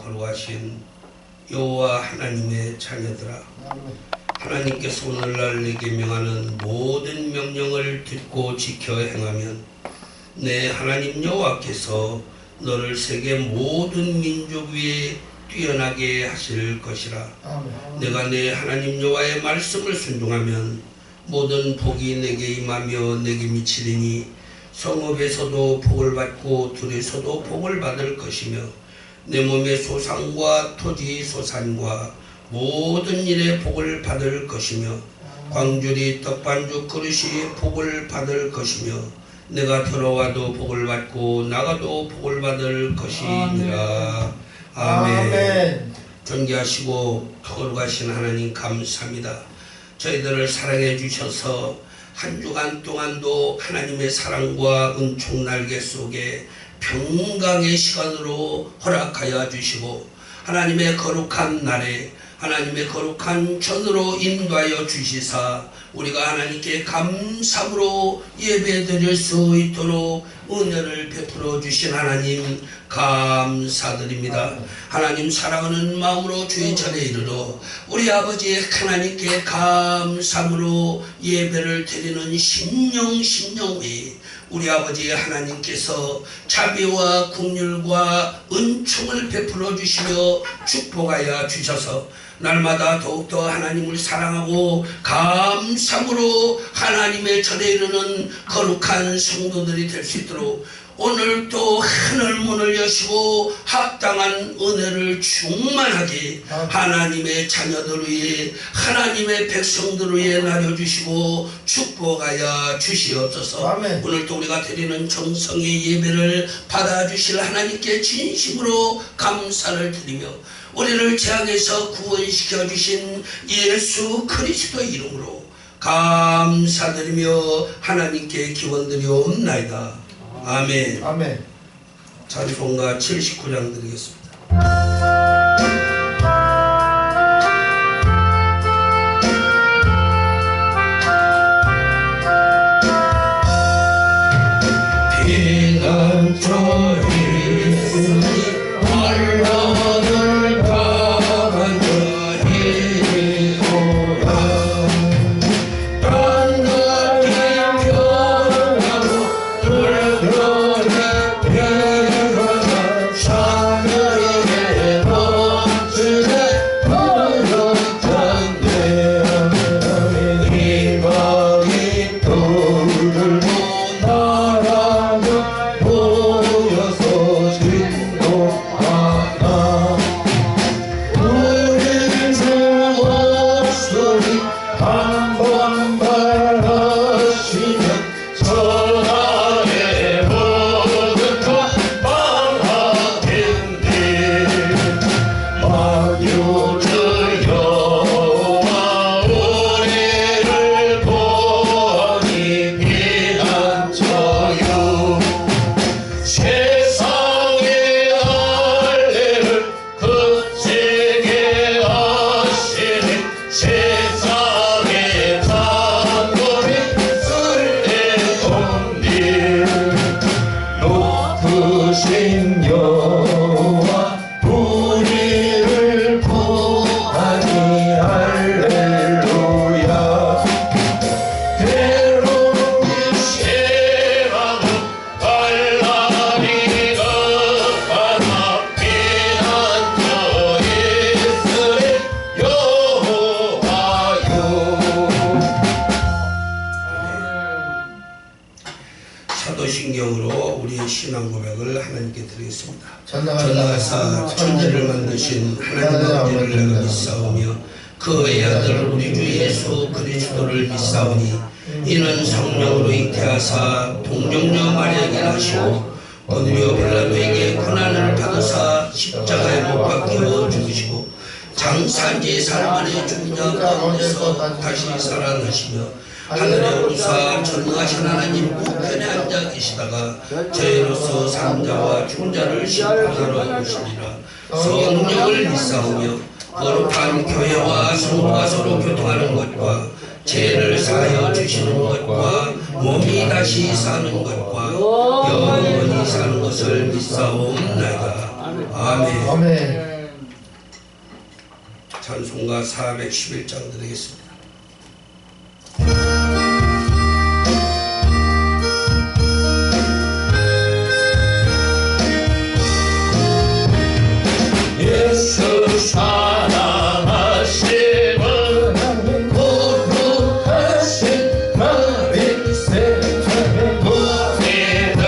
거룩하신 여호와 하나님의 자녀들아, 하나님께서 오늘날 내게 명하는 모든 명령을 듣고 지켜 행하면 내 하나님 여호와께서 너를 세계 모든 민족 위에 뛰어나게 하실 것이라. 내가 내 하나님 여호와의 말씀을 순종하면 모든 복이 내게 임하며 내게 미치리니 성읍에서도 복을 받고 들에서도 복을 받을 것이며 내 몸의 소산과 토지 소산과 모든 일에 복을 받을 것이며 광주리 떡반죽 그릇이 복을 받을 것이며 내가 들어와도 복을 받고 나가도 복을 받을 것이니라. 아멘. 존귀하시고 거룩하신 하나님 감사합니다. 저희들을 사랑해 주셔서 한 주간 동안도 하나님의 사랑과 은총 날개 속에 평강의 시간으로 허락하여 주시고 하나님의 거룩한 날에 하나님의 거룩한 전으로 인도하여 주시사 우리가 하나님께 감사함으로 예배드릴 수 있도록 은혜를 베풀어 주신 하나님 감사드립니다. 하나님 사랑하는 마음으로 주의 전에 이르러 우리 아버지 하나님께 감사함으로 예배를 드리는 신령의 우리 아버지 하나님께서 자비와 긍휼과 은총을 베풀어 주시며 축복하여 주셔서 날마다 더욱더 하나님을 사랑하고 감사함으로 하나님의 전에 이르는 거룩한 성도들이 될 수 있도록 오늘 또 하늘문을 여시고 합당한 은혜를 충만하게 하나님의 자녀들 위해 하나님의 백성들 위해 나눠주시고 축복하여 주시옵소서. 아멘. 오늘도 우리가 드리는 정성의 예배를 받아주실 하나님께 진심으로 감사를 드리며 우리를 죄악에서 구원시켜 주신 예수 그리스도 이름으로 감사드리며 하나님께 기원드리옵나이다. 아멘. 아멘. 찬송가 79장 드리겠습니다. 사도신경으로 우리의 신앙 고백을 하나님께 드리겠습니다. 전능하사 천지를 만드신 하나님 아버지를 내가 믿사오며 그 외의 아들 우리 주 예수 그리스도를 믿사오니 이는 성령으로 잉태하사 동정녀 마리아에게 나시고 본디오 빌라도에게 고난을 받으사 십자가에 못 박혀 죽으시고 장사한 지 사흘 만에 죽은 자 가운데서 다시 살아나시며 하늘에 오르사 전능하신 하나님 우편에 앉아 계시다가 저희로서 산자와 죽은 자를 심판하러 오시리라. 성령을 믿사오며 거룩한 교회와 성도가 서로 교통하는 것과 죄를 사하여 주시는 것과 몸이 다시 사는 것과 영원히 사는 것을 믿사옵나이다. 아멘. 찬송가 411장 드리겠습니다. 예수 사랑하심은 거룩하신 나의 생명의 무리들은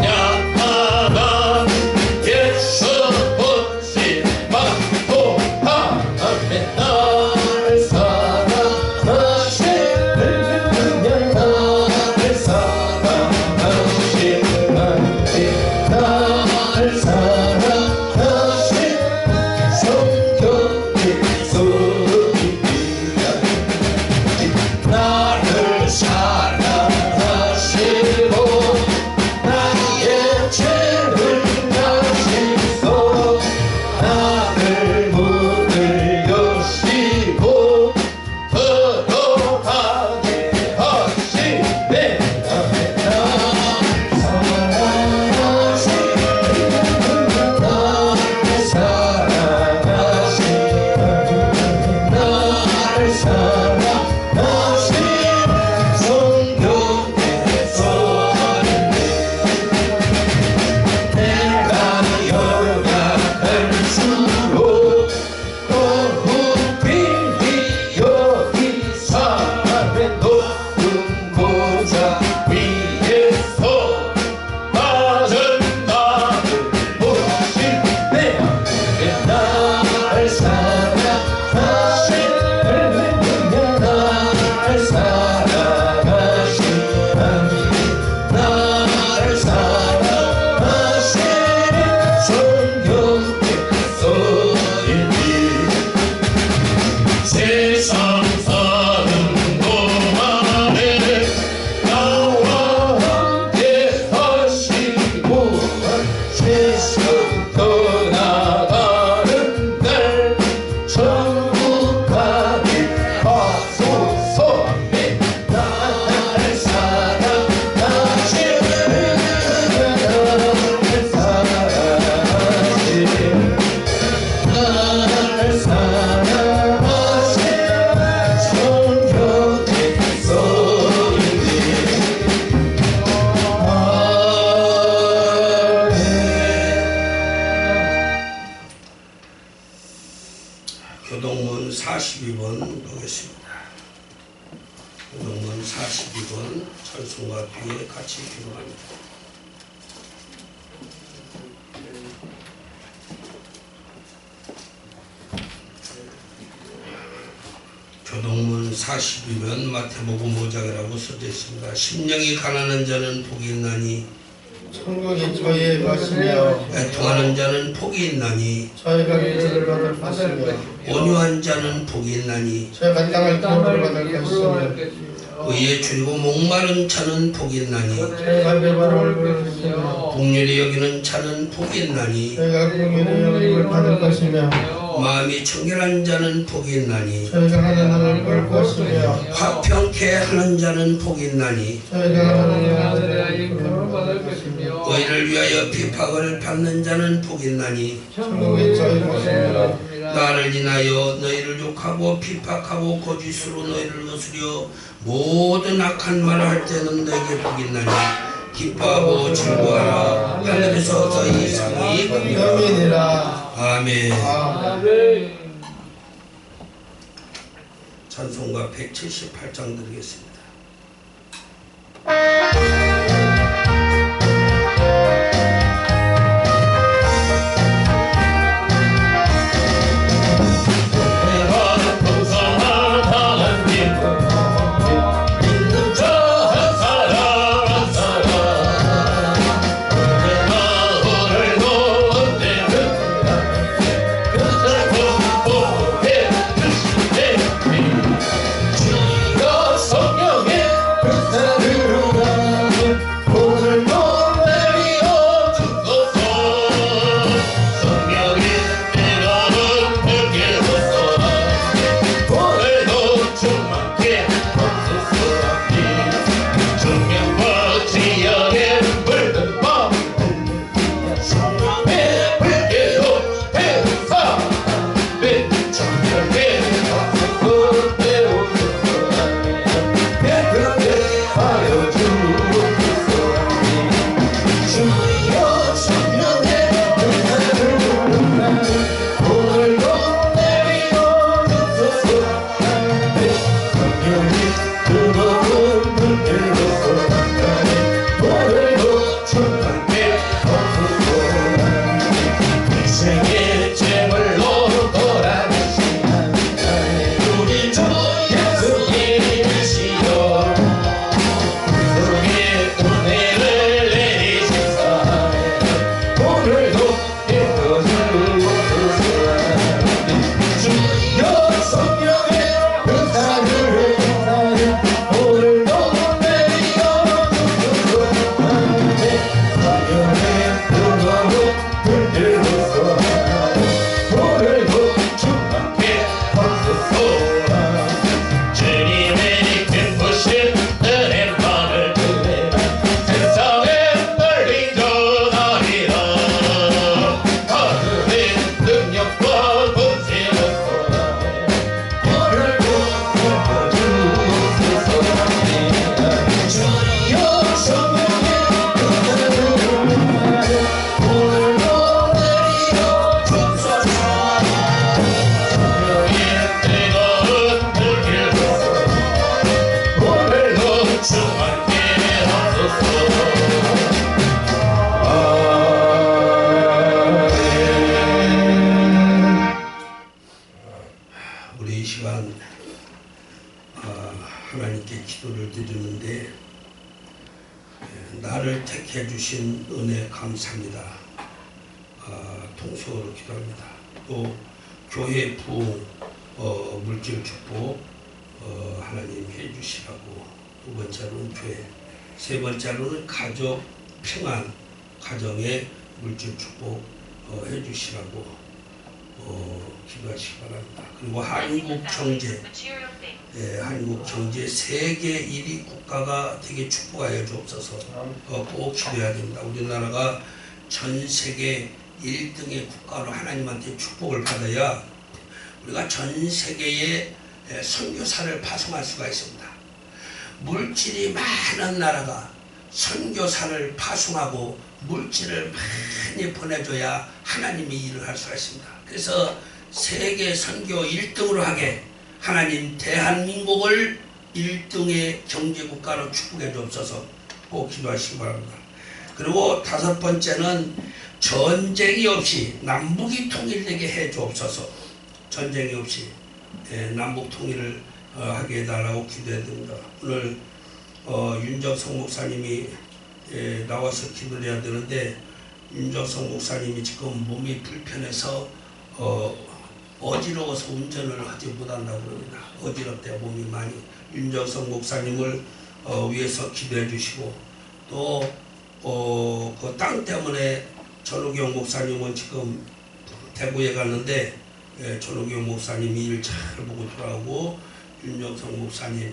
약하다 예수 없이 막도하며 나를 사랑하시는 나를 사랑하시는 나를 교동문 42번 보겠습니다. 교동문 42번 찬송가 뒤에 같이 기도합니다. 교동문 42면 마태복음 5장이라고 써져 있습니다. 심령이 가난한 자는 복이 있나니 천국이 저희의 것이며 애통하는 자는 복이 있나니 저희가 위로를 받을 것이며 온유한 자는 복이 있나니 저희가 땅을 기업으로 받을 것이며 의에 줄이고 목마른 자는 복이 있나니 저희가 배바를 받을 것이며 복률이 여기는 자는 복이 있나니 저희가 공의의 영광을 받을 것이며 마음이 청결한 자는 복이 있나니 저희가 하나님을 볼 것이며 화평케 하는 자는 복이 있나니 저희가 하나님의 아들의 인격을 받을 것이며 의를 위하여 비박을 받는 자는 복이 있나니 천국이 저희 것이며 나를 인하여 너희를 욕하고 비박하고 거짓으로 너희를 거스려 모든 악한 말을 할 때는 너에게 복이 있나니 기뻐하고 즐거워하라 하늘에서 너희 상이 겁니다. 아멘이라. 아멘. 아멘. 찬송가 178장 드리겠습니다. 성령 기도를 드리는데 나를 택해 주신 은혜 감사합니다. 통속으로 기도합니다. 또 교회 부흥 물질 축복 하나님 해주시라고, 두 번째로는 교회, 세 번째로는 가족 평안, 가정의 물질 축복 해주시라고 기도하시기 바랍니다. 그리고 한국 경제, 한국 경제 세계 1위 국가가 되게 축복하여 주옵소서. 꼭 기도해야 됩니다. 우리나라가 전 세계 1등의 국가로 하나님한테 축복을 받아야 우리가 전 세계에 선교사를 파송할 수가 있습니다. 물질이 많은 나라가 선교사를 파송하고 물질을 많이 보내줘야 하나님이 일을 할 수가 있습니다. 그래서 세계 선교 1등으로 하게 하나님 대한민국을 1등의 경제국가로 축복해 주옵소서. 꼭 기도하시기 바랍니다. 그리고 다섯 번째는 전쟁이 없이 남북이 통일되게 해 주옵소서. 전쟁이 없이 남북 통일을 하게 해달라고 기도해야 됩니다. 오늘 윤정성 목사님이 나와서 기도를 해야 되는데, 윤정성 목사님이 지금 몸이 불편해서 어지러워서 운전을 하지 못한다고 그럽니다. 어지럽대 몸이 많이. 윤정성 목사님을 위해서 기도해 주시고, 또 그 땅 때문에 전우경 목사님은 지금 대구에 갔는데 전우경 목사님이 일 잘 보고 돌아오고, 윤정성 목사님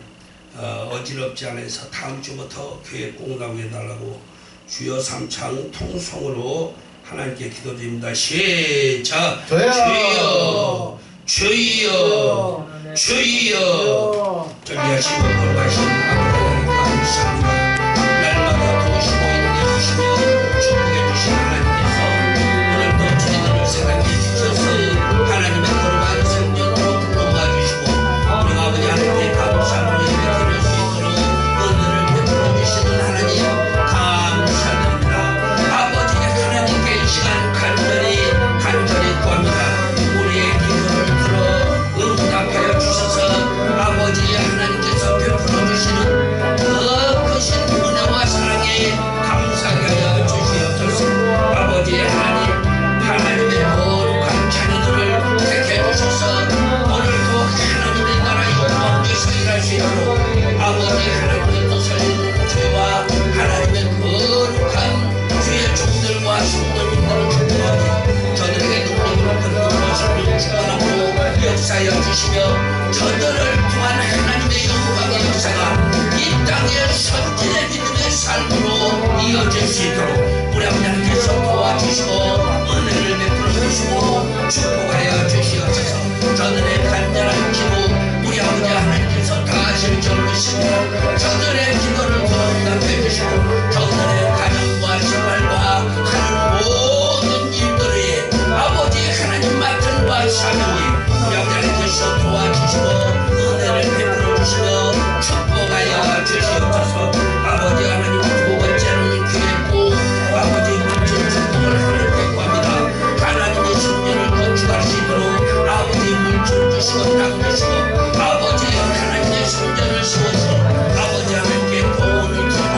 어지럽지 않아서 다음 주부터 교회 꼭 나오게 해달라고 주여 삼창 통성으로 하나님께 기도드립니다. 시작. 주여 주여 주여. 전리하시고 걸어가시는 아버지 감사합니다. 날마다 도우시고 인도해 주시며 축복해 주신 하나님께서 오늘도 저희들을 사랑해 주셔서 하나님의 거룩한 성전으로 불러모아 주시고, 우리 아버지 하나님의 감사로 예배드릴 수 있도록 은혜를 베풀어 주시는 하나님 감사드립니다. 아버지 하나님께 이 시간 간절히 구합니다. 우리의 기도를 들어 응답하여 주셔서 아버지 하나님께서 베풀어 주시는 그 크신 은혜와 사랑에 감사하게 하여 주시옵소서. 아버지 하나님의 거룩한 자녀들을 택해 주셔서 오늘도 하나님의 나라 영광에서 일할 수 있도록 아버지 하나님의 뜻을 이루는 죄와 하나님의 거룩한 주의 종들과 성도님들을 축복하니 저들에게 능력으로 건너가시는 축원함으로 역사하여 주시며, 저들을 통한 하나님의 영광의 역사가 이 땅의 선진의 믿음의 삶으로 이어질 수 있도록 우리 아버지 하나님께서 도와주시고 은혜를 베풀어 주시고 축복하여 주시옵소서. 저들의 간절한 기도 우리 아버지 하나님께서 다 하실 줄 믿습니다. 저들의 기도를 응답해 주시고 저들의 가정과 생활과 하는 모든 일들에 아버지 하나님 맡은 바 사명이 우리 아버지 하나님께서 도와주시고 은혜를 베풀어 주시며 축복하여 주시옵소서. 아버지 하나님 두 번째로는 교회고 아버지 물질 축복을 하나님께 구합니다. 하나님의 성전을 건축할 수 있도록 아버지 물질 주시고 땅 주시고 아버지 하나님의 성전을 세워서 아버지 하나님께 돈을 주고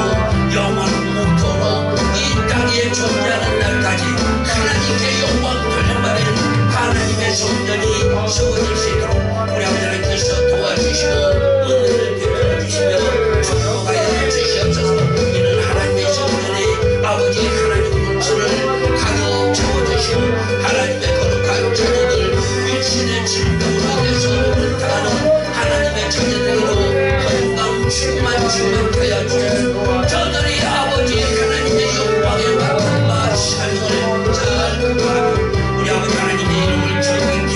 영원한 목표로 이 땅에 존재하는 날까지 하나님께 영광 돌려받는 하나님의 성전이 세워질 수 있도록 우리 아버지 하나님께서 도와주시고 은혜를 베풀어 주시며 축복하여 주시옵소서. 이는 하나님의 성전에 아버지 하나님 물질을 가득 채워주시고 하나님의 거룩한 자녀들 일신의 질병으로 해서 은타하는 하나님의 자녀들로 건강 충만하여 주시고 저들이 아버지 하나님의 영광에 맡은 바 삶을 잘 극복하고 우리 아버지 하나님의 이름을 주님께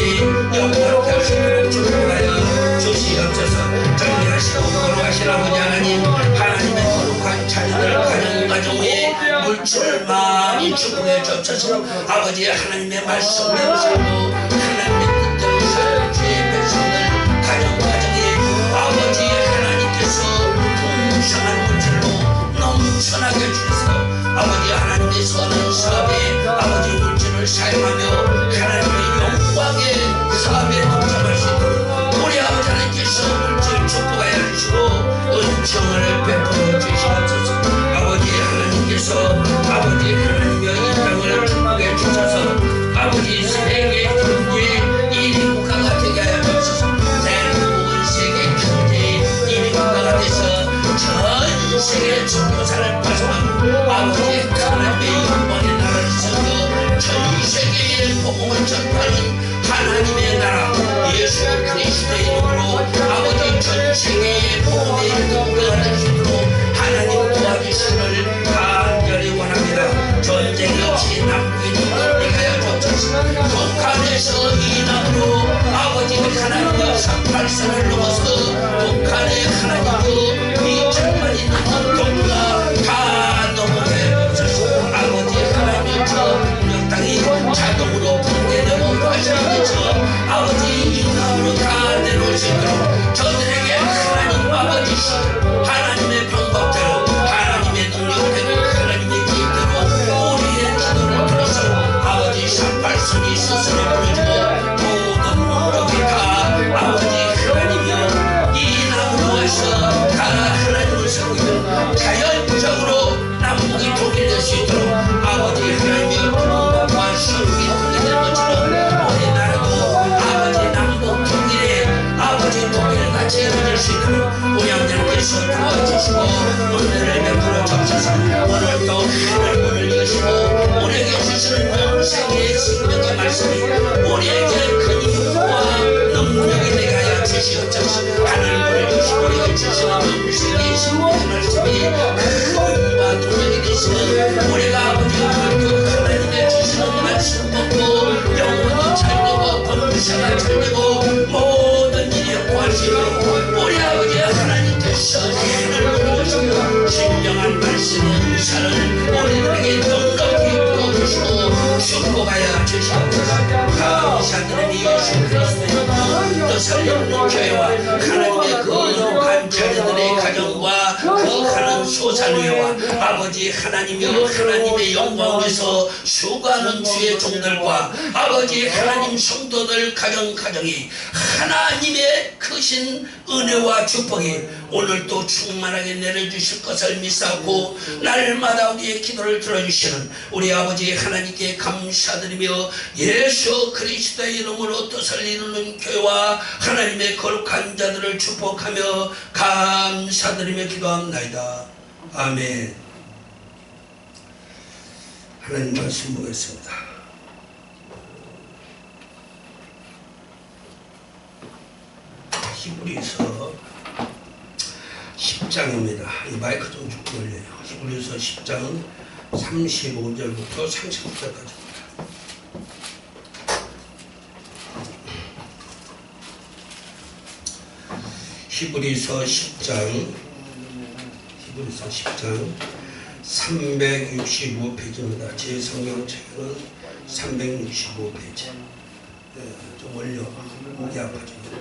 영광케 하시도록 축복하여 주시옵소서. 정리하시고 거룩하신 아버지 하나님, 하나님의 거룩한 자녀들 가정에 물질을 많이 축복해 주옵소서. 아버지 하나님의 말씀대로 살고 하나님의 뜻대로 사는 주의 백성들 가정에 아버지 하나님께서 풍성한 물질로 넘쳐나게 주셔서 아버지 하나님의 선한 사업에 아버지 물질을 사용하며 하나님의 영광의 사업에 동참할 수 있도록 우리 아버지 하나님께서 물질 축복하여 주시고 복음을 전파하는 하나님의 나라 예수 그리스도의 이름으로 아버지 전 세계의 복음의 이름을 알리시도록 하나님 도와주시기를 간절히 원합니다. 전쟁이 없이 남북이 눈을 하여 쫓으시고 북한에서 이남으로 아버지 하나님의 38선을 넘어서 북한의 하나님의 2천만 있는 동가 다 넘어게 쫓으시고 아버지 하나님의 저 무력 땅이 자동으로 붕괴되고 하시는 저 아버지 이남으로 다 내놓을 수 있도록 저들에게 하나님 아버지 하나님의 방법대로 하나님의 능력대로 하나님의 기대로 우리의 기도를 들어서 아버지 38선이 스스로 보여주고 모든 무력이 다 아버지 하나님이여 이 나무로 와서 다 하나님을 세우고 자연적으로 남북이 통일될 수 있도록 아버지 하나님이여 부모와 서울이 통일될 것처럼 우리나라도 아버지 남북 통일에 아버지 통일을 같이 이루어질 수 있도록 우리 하나님께서 도와주시고 은혜를 베풀어 주셔서 오늘도 하늘 문을 여시고 우리에게 주시는 영생의 생명의 말씀이 우리에게 큰 힘과 능력이 되게 하여 주시옵소서. 하늘 문을 여시고 우리에게 주시는 영생의 생명의 말씀이 힘과 능력이 되시는 우리가 아버지와 그 하나님의 주시는 말씀 먹고 영원히 잘되고 범사가 잘되고 모든 일이 구할 수 있도록 우리 아버지 하나님께서 하늘 문을 여시고 신령한 말씀의 은사를 우리들에게 넉넉히 부어주시고 축복하여 주시옵소서. 감사드리니 예수 그리스도의 또 살려는 교회와 하나님의 그 거룩한 자녀들의 가정과 그 가는 소산회와 아버지 하나님이여 하나님의 영광 위에서 수고하는 주의 종들과 아버지 하나님 성도들 가정이 하나님의 크신 은혜와 축복이 오늘도 충만하게 내려주실 것을 믿사오고 날마다 우리의 기도를 들어주시는 우리 아버지 하나님께 감사드리며 예수 그리스도의 이름으로 뜻을 이루는 교회와 하나님의 거룩한 자들을 축복하며 감사드리며 기도합나이다. 아멘. 하나님 말씀 보겠습니다. 히브리서 10장입니다. 이 마이크 좀 쭉 올려요. 히브리서 10장 35절부터 39절까지입니다. 히브리서 10장 365페이지입니다. 제 성경책은 365페이지. 좀 올려. 목이 아파집니다.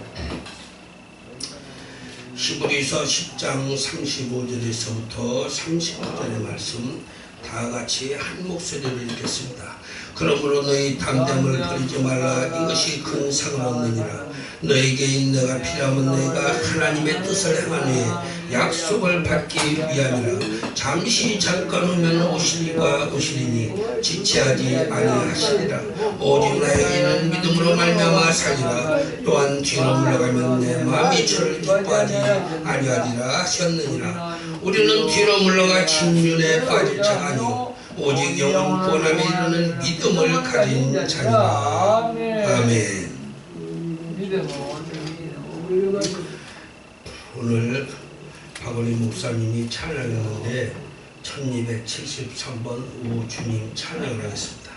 히브리서 10장 35절에서부터 39절의 말씀 다같이 한 목소리를 읽겠습니다. 그러므로 너희 담대함을 버리지 말라. 이것이 큰 상을 얻느니라. 너에게 인내가 필요하면 너희가 하나님의 뜻을 행한 후에 약속을 받기 위함이라. 잠시 잠깐 후면 오시리니 지체하지 아니하시리라. 오직 나에게는 믿음으로 말미암아 살리라. 또한 뒤로 물러가면 내 마음이 저를 기뻐하지 아니하리라 하셨느니라. 우리는 뒤로 물러가 진륜에 빠질 자가 아니요 오직 영원 구원함에 이르는 믿음을 가진 자니라. 아멘. 오늘 박원희 목사님이 찬양하는데 1273번 오 주님 찬양을 하겠습니다.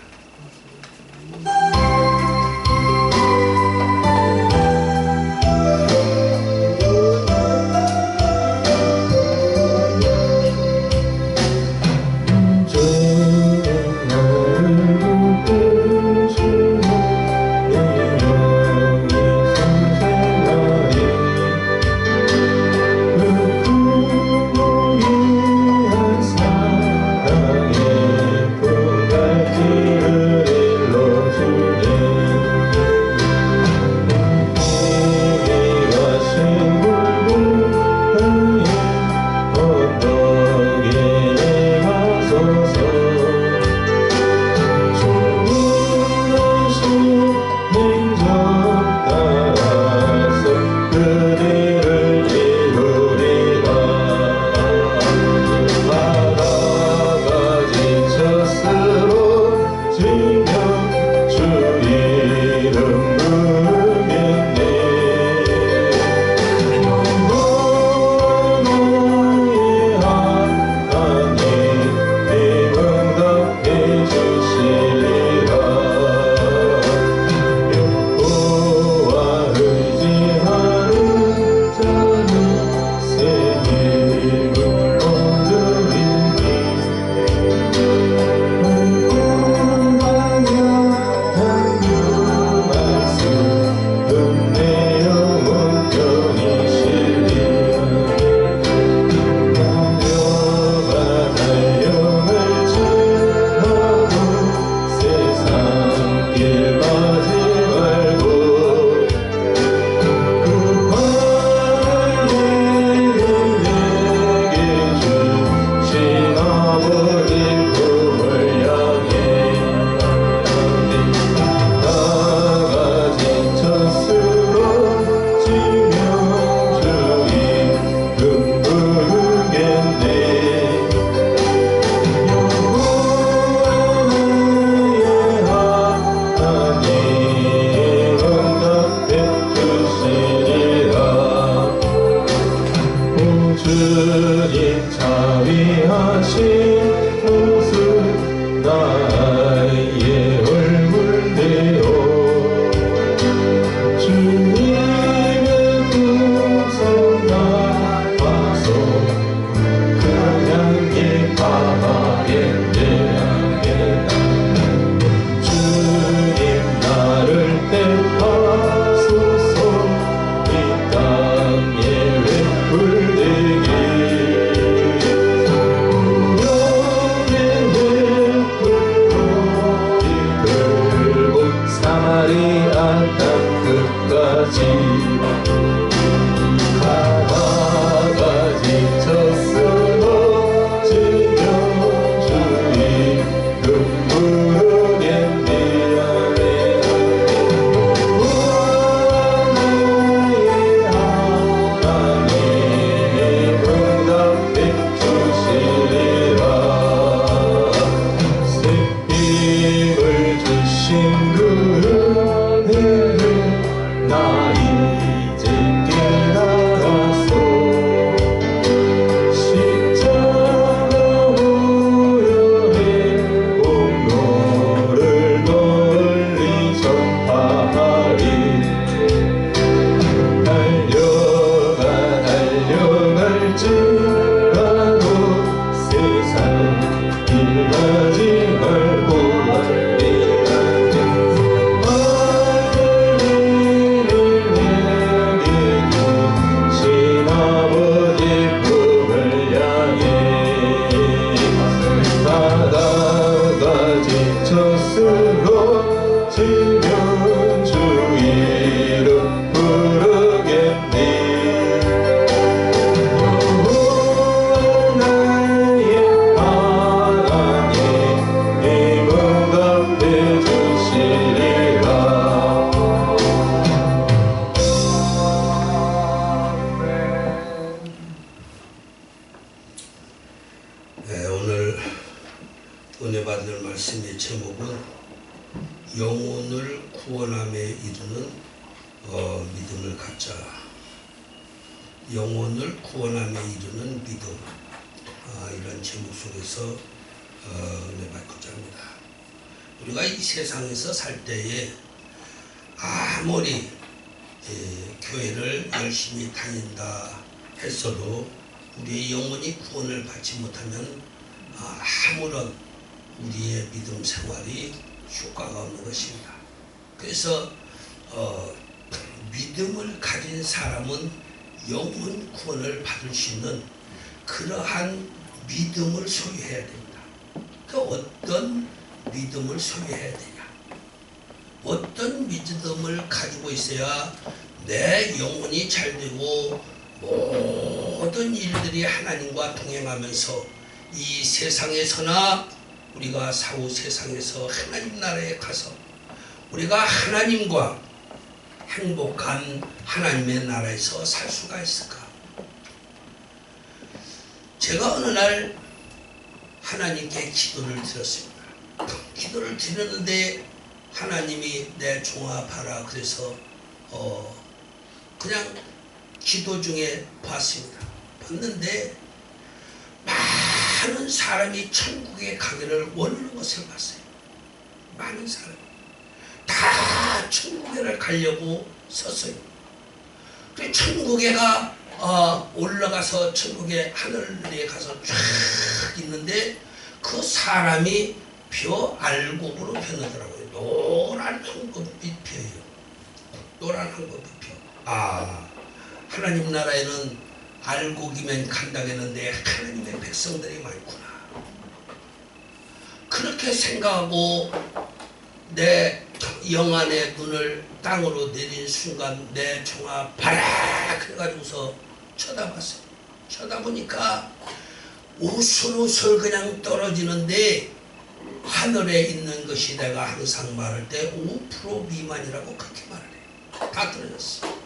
사랑의 꽃같이 날이 안다 끝까지 가다가 지쳤으나 지면 주의 눈물을 앤디하네 지면 주 이름 부르겠니 나의 하나님 응답해 주시리라 네, 오늘 은혜 받을 말씀의 제목은 영혼을 구원함에 이르는 믿음을 갖자. 영혼을 구원함에 이르는 믿음. 이런 제목 속에서 은혜 받고자 합니다. 우리가 이 세상에서 살 때에 아무리 교회를 열심히 다닌다 했어도 우리의 영혼이 구원을 받지 못하면 아무런 우리의 믿음 생활이 효과가 없는 것입니다. 그래서 믿음을 가진 사람은 영혼 구원을 받을 수 있는 그러한 믿음을 소유해야 됩니다. 그 어떤 믿음을 소유해야 되냐? 어떤 믿음을 가지고 있어야 내 영혼이 잘 되고 모든 일들이 하나님과 동행하면서 이 세상에서나 우리가 사후 세상에서 하나님 나라에 가서 우리가 하나님과 행복한 하나님의 나라에서 살 수가 있을까? 제가 어느 날 하나님께 기도를 드렸습니다. 기도를 드렸는데 하나님이 내 종아 봐라 그래서 그냥 기도 중에 봤습니다. 봤는데 많은 사람이 천국에 가기를 원하는 것을 봤어요. 많은 사람이 다 천국에 가려고 섰어요. 그 천국에가 올라가서 천국의 하늘에 가서 쫙 있는데 그 사람이 벼 알곡으로 변하더라고요. 노란 황금빛 벼예요. 노란 황금빛 벼. 하나님 나라에는 알곡이면 간다겠는데 하나님의 백성들이 많구나. 그렇게 생각하고 내 영안의 눈을 땅으로 내린 순간 내 종아 봐라 그래가지고서 쳐다봤어요. 쳐다보니까 우슬우슬 그냥 떨어지는데 하늘에 있는 것이 내가 항상 말할 때 5% 미만이라고 그렇게 말을 해요. 다 떨어졌어.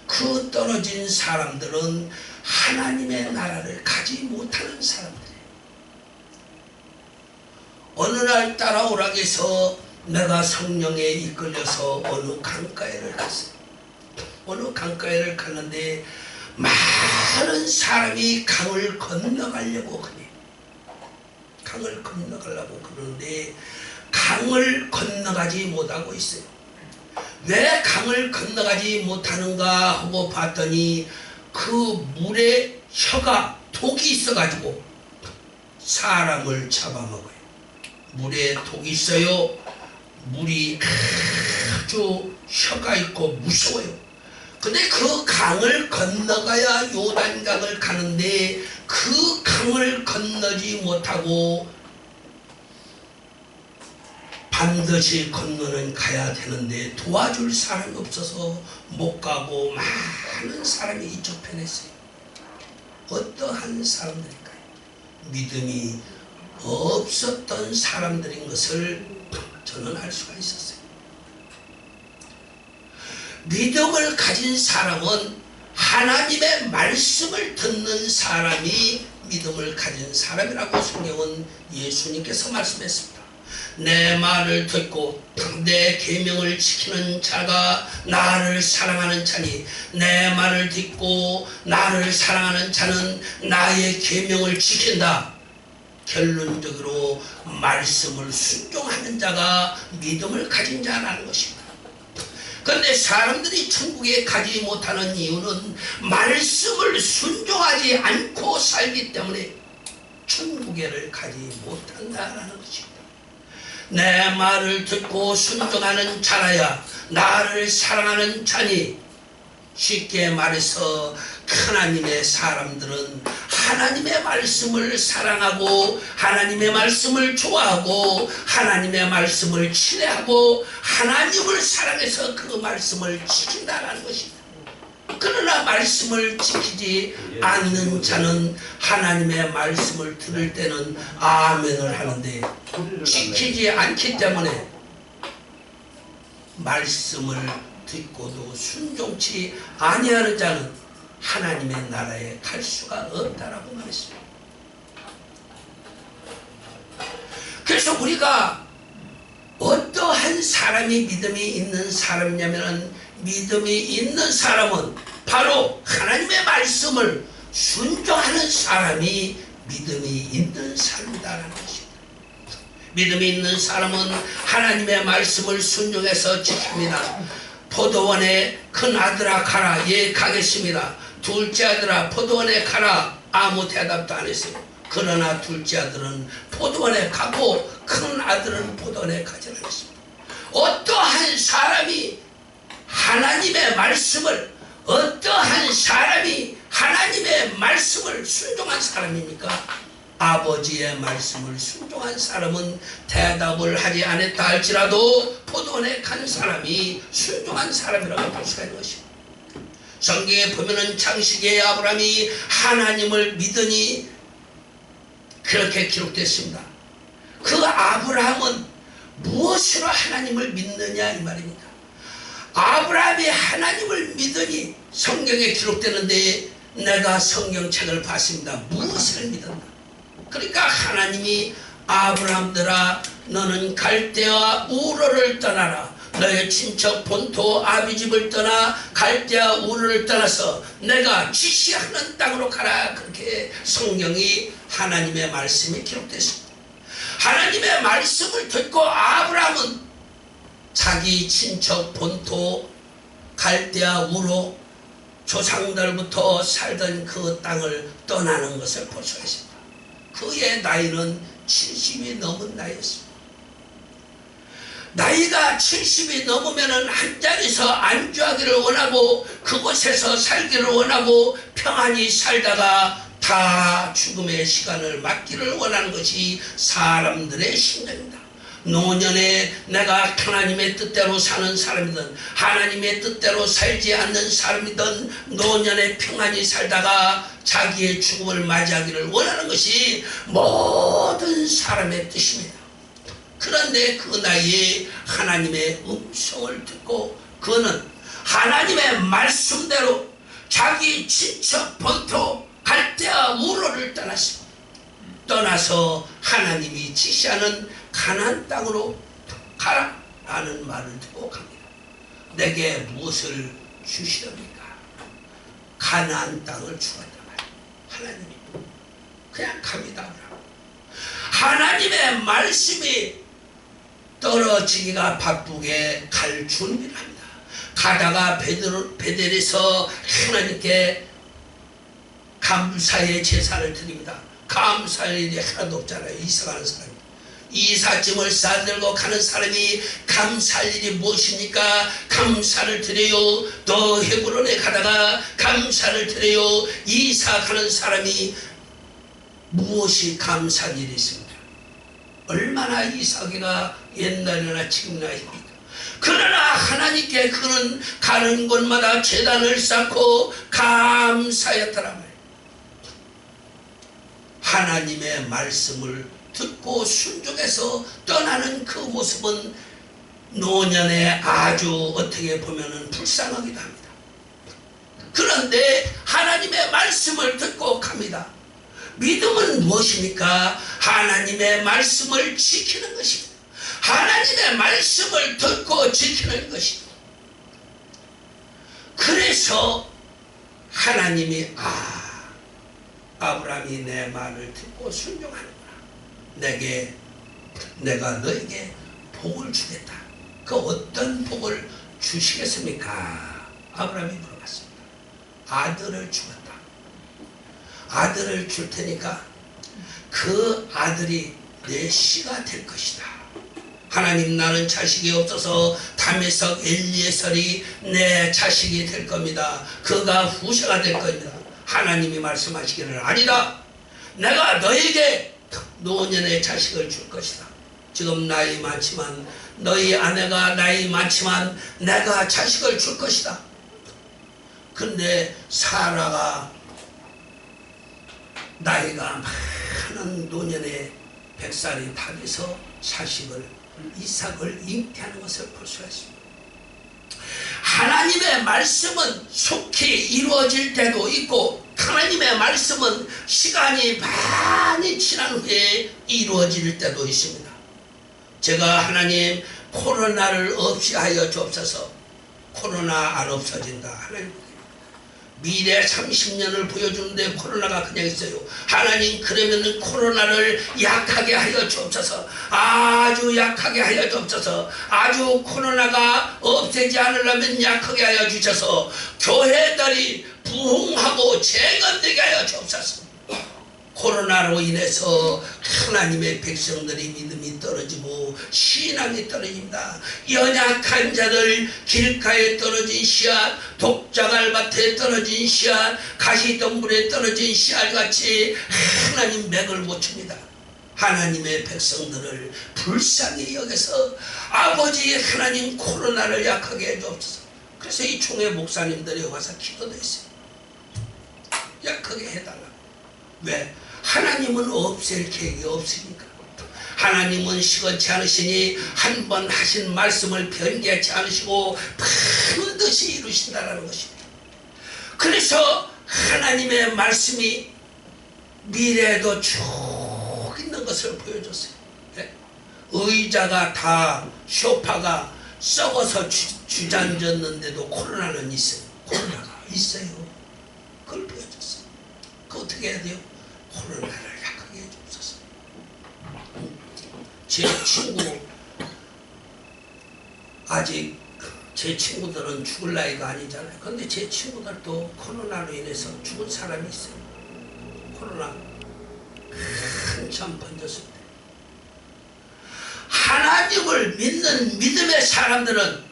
그 떨어진 사람들은 하나님의 나라를 가지 못하는 사람들이에요. 어느 날 따라오락에서 내가 성령에 이끌려서 어느 강가에를 갔어요. 어느 강가에를 갔는데 많은 사람이 강을 건너가려고 그래. 강을 건너가려고 그러는데 강을 건너가지 못하고 있어요. 왜 강을 건너가지 못하는가 하고 봤더니 그 물에 혀가 독이 있어가지고 사람을 잡아먹어요. 물에 독이 있어요. 물이 아주 혀가 있고 무서워요. 근데 그 강을 건너가야 요단강을 가는데 그 강을 건너지 못하고 반드시 건너는 가야 되는데 도와줄 사람이 없어서 못 가고 많은 사람이 이쪽 편에 있어요. 어떠한 사람들일까요? 믿음이 없었던 사람들인 것을 저는 알 수가 있었어요. 믿음을 가진 사람은 하나님의 말씀을 듣는 사람이 믿음을 가진 사람이라고 성경은 예수님께서 말씀했습니다. 내 말을 듣고 내 계명을 지키는 자가 나를 사랑하는 자니 내 말을 듣고 나를 사랑하는 자는 나의 계명을 지킨다. 결론적으로 말씀을 순종하는 자가 믿음을 가진 자라는 것입니다. 그런데 사람들이 천국에 가지 못하는 이유는 말씀을 순종하지 않고 살기 때문에 천국에를 가지 못한다라는 것입니다. 내 말을 듣고 순종하는 자라야 나를 사랑하는 자니, 쉽게 말해서 하나님의 사람들은 하나님의 말씀을 사랑하고 하나님의 말씀을 좋아하고 하나님의 말씀을 친애하고 하나님을 사랑해서 그 말씀을 지킨다는 것입니다. 그러나 말씀을 지키지 않는 자는 하나님의 말씀을 들을 때는 아멘을 하는데 지키지 않기 때문에 말씀을 듣고도 순종치 아니하는 자는 하나님의 나라에 갈 수가 없다라고 말했습니다. 그래서 우리가 어떠한 사람이 믿음이 있는 사람이냐면, 믿음이 있는 사람은 바로 하나님의 말씀을 순종하는 사람이 믿음이 있는 사람이다라는 것입니다. 믿음이 있는 사람은 하나님의 말씀을 순종해서 지킵니다. 포도원에 큰 아들아 가라. 예, 가겠습니다. 둘째 아들아 포도원에 가라. 아무 대답도 안 했어요. 그러나 둘째 아들은 포도원에 가고 큰 아들은 포도원에 가지 않았습니다. 어떠한 사람이 하나님의 말씀을, 어떠한 사람이 하나님의 말씀을 순종한 사람입니까? 아버지의 말씀을 순종한 사람은 대답을 하지 않았다 할지라도 포도원에 간 사람이 순종한 사람이라고 볼 수가 있는 것입니다. 성경에 보면은 창세기에 아브라함이 하나님을 믿으니 그렇게 기록됐습니다. 그 아브라함은 무엇으로 하나님을 믿느냐 이 말입니다. 아브라함이 하나님을 믿으니 성경에 기록되는데 내가 성경책을 봤습니다. 무엇을 믿었나? 그러니까 하나님이 아브라함들아 너는 갈대아 우르를 떠나라. 너의 친척 본토 아비집을 떠나 갈대아 우르를 떠나서 내가 지시하는 땅으로 가라. 그렇게 성경이 하나님의 말씀이 기록됐습니다. 하나님의 말씀을 듣고 아브라함은 자기 친척 본토 갈대아 우르 조상들부터 살던 그 땅을 떠나는 것을 볼 수가 있습니다. 그의 나이는 70이 넘은 나이였습니다. 나이가 70이 넘으면 한 자리에서 안주하기를 원하고 그곳에서 살기를 원하고 평안히 살다가 다 죽음의 시간을 맞기를 원하는 것이 사람들의 심정입니다. 노년에 내가 하나님의 뜻대로 사는 사람이든 하나님의 뜻대로 살지 않는 사람이든 노년에 평안히 살다가 자기의 죽음을 맞이하기를 원하는 것이 모든 사람의 뜻입니다. 그런데 그 나이에 하나님의 음성을 듣고 그는 하나님의 말씀대로 자기 친척 본토 갈대아 우르를 떠났습니다. 떠나서 하나님이 지시하는 가나안 땅으로 가라 라는 말을 듣고 갑니다. 내게 무엇을 주시렵니까? 가나안 땅을 주었단 말이에요. 하나님이 그냥 갑니다. 하나님의 말씀이 떨어지기가 바쁘게 갈 준비를 합니다. 가다가 베델에서 하나님께 감사의 제사를 드립니다. 감사할 일이 하나도 없잖아요. 이사가는 사람이. 이삿짐을 싸들고 가는 사람이 감사할 일이 무엇입니까? 감사를 드려요. 또 헤브론에 가다가 감사를 드려요. 이사 가는 사람이 무엇이 감사할 일이 있습니까? 얼마나 이삭이가 옛날이나 지금이나 있습니까? 그러나 하나님께 그는 가는 곳마다 제단을 쌓고 감사했더라 말이에요. 하나님의 말씀을 듣고 순종해서 떠나는 그 모습은 노년에 아주 어떻게 보면 불쌍하기도 합니다. 그런데 하나님의 말씀을 듣고 갑니다. 믿음은 무엇입니까? 하나님의 말씀을 지키는 것입니다. 하나님의 말씀을 듣고 지키는 것입니다. 그래서 하나님이 아브라함이 내 말을 듣고 순종하는구나. 내가 너에게 복을 주겠다. 그 어떤 복을 주시겠습니까? 아브라함이 물어봤습니다. 아들을 주겠다. 아들을 줄 테니까 그 아들이 내 씨가 될 것이다. 하나님, 나는 자식이 없어서 다메섹 엘리에셀이 내 자식이 될 겁니다. 그가 후세가 될 겁니다. 하나님이 말씀하시기를 아니다. 내가 너에게 노년의 자식을 줄 것이다. 지금 나이 많지만 너희 아내가 나이 많지만 내가 자식을 줄 것이다. 근데 사라가 나이가 많은 노년에 100살이 다 돼서 이삭을 잉태하는 것을 볼 수가 있습니다. 하나님의 말씀은 속히 이루어질 때도 있고 하나님의 말씀은 시간이 많이 지난 후에 이루어질 때도 있습니다. 제가 하나님 코로나를 없이 하여 주옵소서. 코로나 안 없어진다. 하나님 미래 30년을 보여주는데 코로나가 그냥 있어요. 하나님, 그러면 코로나를 약하게 하여 주옵소서. 아주 약하게 하여 주옵소서. 아주 코로나가 없애지 않으려면 약하게 하여 주셔서 교회들이 부흥하고 재건되게 하여 주옵소서. 코로나로 인해서 하나님의 백성들이 믿음이 떨어지고 신앙이 떨어집니다. 연약한 자들, 길가에 떨어진 씨앗, 독자갈밭에 떨어진 씨앗, 가시덤불에 떨어진 씨앗같이 하나님 맥을 못 칩니다. 하나님의 백성들을 불쌍히 여겨서 아버지 하나님 코로나를 약하게 해주옵소서. 그래서 이 총회 목사님들이 와서 기도도 했어요. 약하게 해달라. 왜? 하나님은 없앨 계획이 없으니까. 하나님은 시건치 않으시니 한 번 하신 말씀을 변개치 않으시고 반드시 이루신다는 것입니다. 그래서 하나님의 말씀이 미래에도 쭉 있는 것을 보여줬어요. 의자가 다 소파가 썩어서 주저앉았는데도 코로나는 있어요. 코로나가 있어요. 그걸 보여줬어요. 그 어떻게 해야 돼요? 코로나를 약하게 해주옵소서. 제 친구, 아직 제 친구들은 죽을 나이가 아니잖아요. 그런데 제 친구들도 코로나로 인해서 죽은 사람이 있어요. 코로나 한참 번졌을 때. 하나님을 믿는 믿음의 사람들은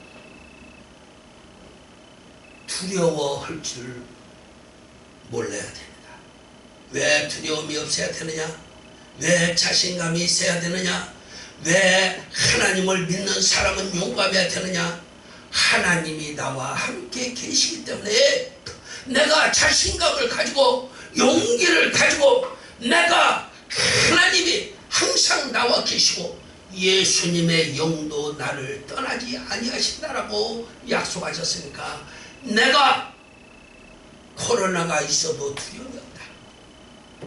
두려워할 줄 몰라야 됩니다. 왜 두려움이 없어야 되느냐? 왜 자신감이 있어야 되느냐? 왜 하나님을 믿는 사람은 용감해야 되느냐? 하나님이 나와 함께 계시기 때문에 내가 자신감을 가지고 용기를 가지고 내가 하나님이 항상 나와 계시고 예수님의 영도 나를 떠나지 아니하신다라고 약속하셨으니까 내가 코로나가 있어도 두려움이 없다.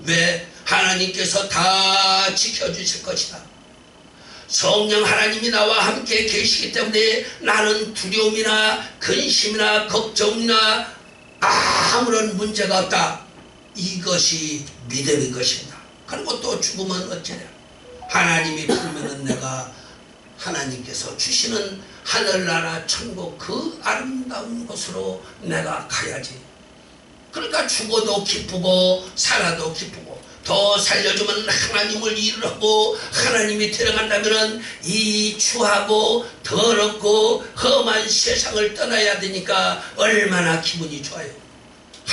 왜? 하나님께서 다 지켜주실 것이다. 성령 하나님이 나와 함께 계시기 때문에 나는 두려움이나 근심이나 걱정이나 아무런 문제가 없다. 이것이 믿음인 것입니다. 그리고 또 죽으면 어쩌냐? 하나님이 부르면 내가 하나님께서 주시는 하늘나라 천국 그 아름다운 곳으로 내가 가야지. 그러니까 죽어도 기쁘고 살아도 기쁘고 더 살려주면 하나님을 일을 하고 하나님이 데려간다면 이 추하고 더럽고 험한 세상을 떠나야 되니까 얼마나 기분이 좋아요.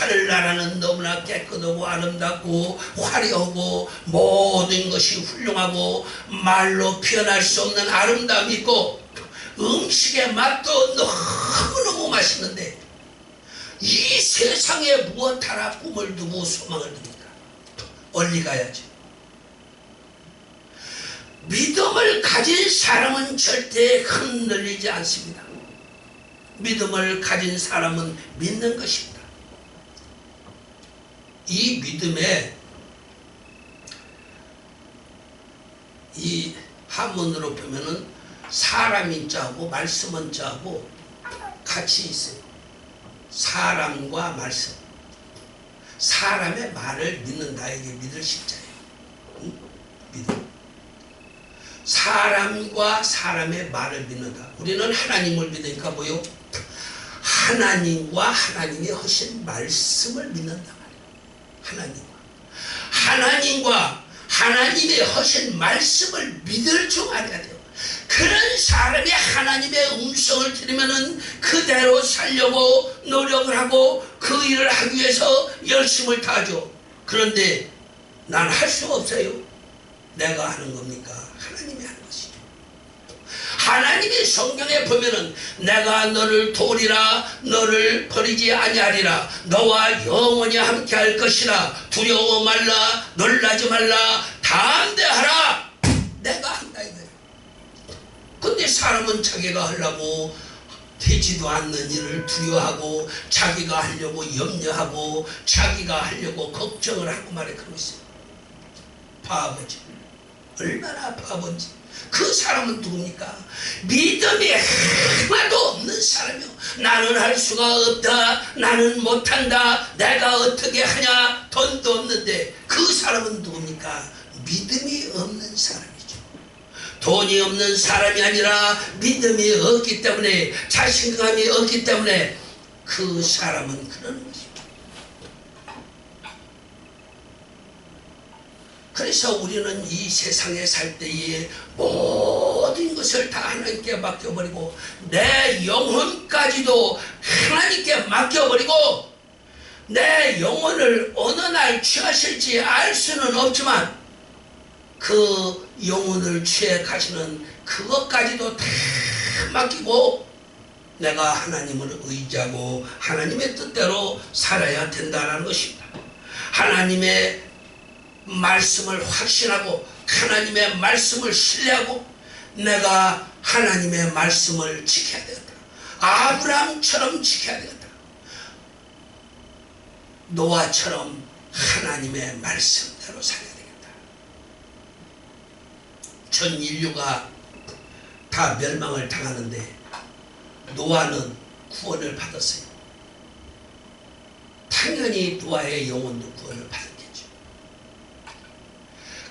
하늘나라는 너무나 깨끗하고 아름답고 화려하고 모든 것이 훌륭하고 말로 표현할 수 없는 아름다움이 있고 음식의 맛도 너무너무 맛있는데 이 세상에 무엇 하나 꿈을 두고 소망을 둡니까? 얼리 가야지. 믿음을 가진 사람은 절대 흔들리지 않습니다. 믿음을 가진 사람은 믿는 것입니다. 이 믿음에 이 한문으로 보면은 사람인자하고 말씀은자하고 같이 있어요. 사람과 말씀. 사람의 말을 믿는다. 이게 믿을 십자예요. 응? 믿음. 사람과 사람의 말을 믿는다. 우리는 하나님을 믿으니까 뭐요? 하나님과 하나님의 하신 말씀을 믿는다 말이에요. 하나님과 하나님의 하신 말씀을 믿을 줄 알아야 돼요. 그런 사람이 하나님의 음성을 들으면은 그대로 살려고 노력을 하고 그 일을 하기 위해서 열심을 다하죠. 그런데 난 할 수가 없어요. 내가 하는 겁니까? 하나님이 하는 것이죠. 하나님의 성경에 보면은 내가 너를 도우리라, 너를 버리지 아니하리라, 너와 영원히 함께할 것이라, 두려워 말라, 놀라지 말라, 담대하라. 내가 한다 이거예요. 근데 사람은 자기가 하려고 되지도 않는 일을 두려워하고 자기가 하려고 염려하고 자기가 하려고 걱정을 하고 말해. 그러고 있어요. 바보지. 얼마나 바본지. 그 사람은 누굽니까? 믿음이 하나도 없는 사람이요. 나는 할 수가 없다. 나는 못한다. 내가 어떻게 하냐. 돈도 없는데. 그 사람은 누굽니까? 믿음이 없는 사람이죠. 돈이 없는 사람이 아니라 믿음이 없기 때문에, 자신감이 없기 때문에 그 사람은 그러는 것입니다. 그래서 우리는 이 세상에 살 때에 모든 것을 다 하나님께 맡겨버리고 내 영혼까지도 하나님께 맡겨버리고 내 영혼을 어느 날 취하실지 알 수는 없지만 그 영혼을 취해 가시는 그것까지도 다 맡기고 내가 하나님을 의지하고 하나님의 뜻대로 살아야 된다는 것입니다. 하나님의 말씀을 확신하고 하나님의 말씀을 신뢰하고 내가 하나님의 말씀을 지켜야 되겠다. 아브라함처럼 지켜야 되겠다. 노아처럼 하나님의 말씀대로 살아야 되겠다. 전 인류가 다 멸망을 당하는데 노아는 구원을 받았어요. 당연히 노아의 영혼도 구원을 받았겠죠.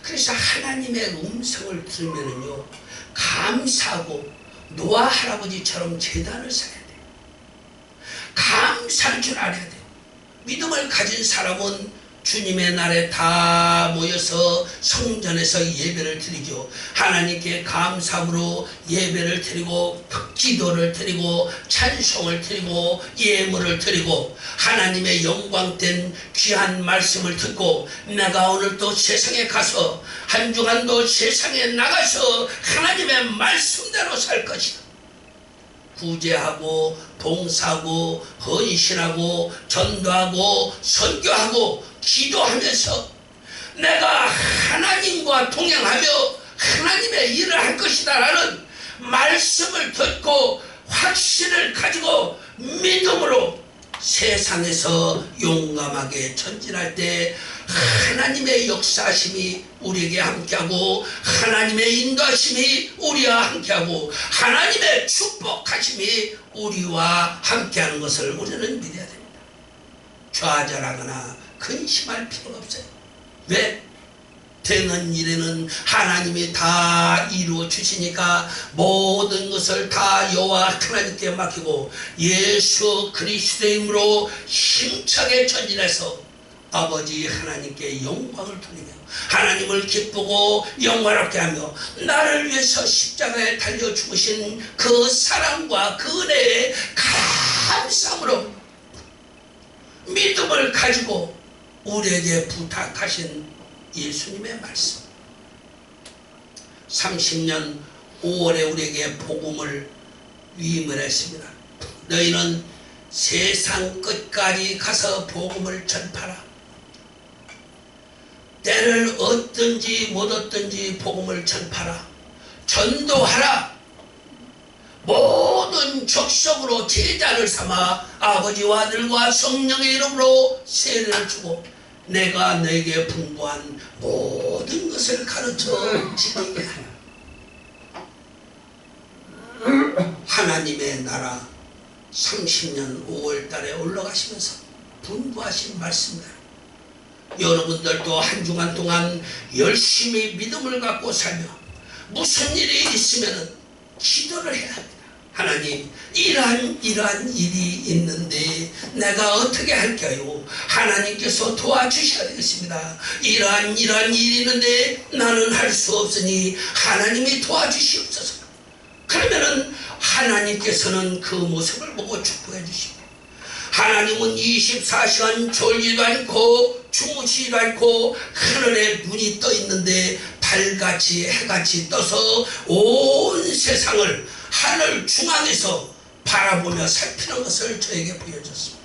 그래서 하나님의 음성을 들으면요 감사하고 노아 할아버지처럼 제단을 쌓아야 돼요. 감사할 줄 알아야 돼요. 믿음을 가진 사람은 주님의 날에 다 모여서 성전에서 예배를 드리죠. 하나님께 감사함으로 예배를 드리고 기도를 드리고 찬송을 드리고 예물을 드리고 하나님의 영광된 귀한 말씀을 듣고 내가 오늘 또 세상에 가서 한 주간도 세상에 나가서 하나님의 말씀대로 살 것이다. 구제하고 봉사하고 헌신하고 전도하고 선교하고 기도하면서 내가 하나님과 동행하며 하나님의 일을 할 것이다 라는 말씀을 듣고 확신을 가지고 믿음으로 세상에서 용감하게 전진할 때 하나님의 역사하심이 우리에게 함께하고 하나님의 인도하심이 우리와 함께하고 하나님의 축복하심이 우리와 함께하는 것을 우리는 믿어야 됩니다. 좌절하거나 근심할 필요가 없어요. 왜? 되는 일에는 하나님이 다 이루어 주시니까 모든 것을 다 여호와 하나님께 맡기고 예수 그리스도의 이름으로 힘차게 전진해서 아버지 하나님께 영광을 돌리며 하나님을 기쁘고 영광롭게 하며 나를 위해서 십자가에 달려 죽으신 그 사랑과 그 은혜에 감사함으로 믿음을 가지고 우리에게 부탁하신 예수님의 말씀. 30년 5월에 우리에게 복음을 위임을 했습니다. 너희는 세상 끝까지 가서 복음을 전파라. 때를 얻든지 못 얻든지 복음을 전파라. 전도하라. 모든 족속으로 제자를 삼아 아버지와 아들과 성령의 이름으로 세례를 주고 내가 너에게 분부한 모든 것을 가르쳐 지키게 하라. 하나님의 나라 30년 5월달에 올라가시면서 분부하신 말씀입니다. 여러분들도 한 주간 동안 열심히 믿음을 갖고 살며 무슨 일이 있으면 기도를 해야 합니다. 하나님, 이러한 일이 있는데 내가 어떻게 할까요? 하나님께서 도와주셔야 되겠습니다. 이러한 일이 있는데 나는 할 수 없으니 하나님이 도와주시옵소서. 그러면은 하나님께서는 그 모습을 보고 축복해 주십니다. 하나님은 24시간 졸지도 않고 주무시지도 않고 하늘에 눈이 떠 있는데 달같이 해같이 떠서 온 세상을 하늘 중앙에서 바라보며 살피는 것을 저에게 보여줬습니다.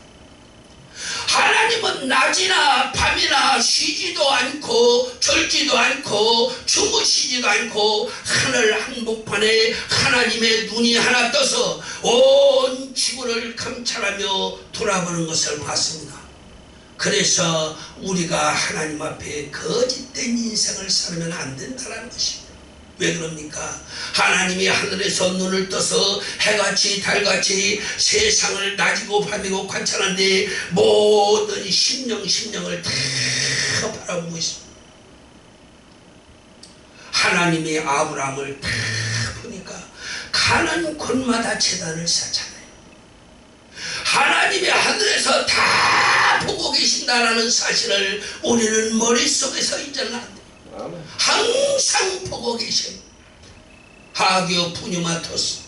하나님은 낮이나 밤이나 쉬지도 않고 졸지도 않고 주무시지도 않고 하늘 한복판에 하나님의 눈이 하나 떠서 온 지구를 감찰하며 돌아보는 것을 봤습니다. 그래서 우리가 하나님 앞에 거짓된 인생을 살면 안 된다는 것입니다. 왜 그럽니까? 하나님이 하늘에서 눈을 떠서 해같이 달같이 세상을 낮이고 밤이고 관찰하는데 모든 심령을 다 바라보고 있습니다. 하나님이 아브라함을 다 보니까 가는 곳마다 제단을 쌓잖아요. 하나님이 하늘에서 다 보고 계신다는 사실을 우리는 머릿속에서 잊어는 안 돼요. 항상 보고 계셔요. 하교 푸뉴마토스,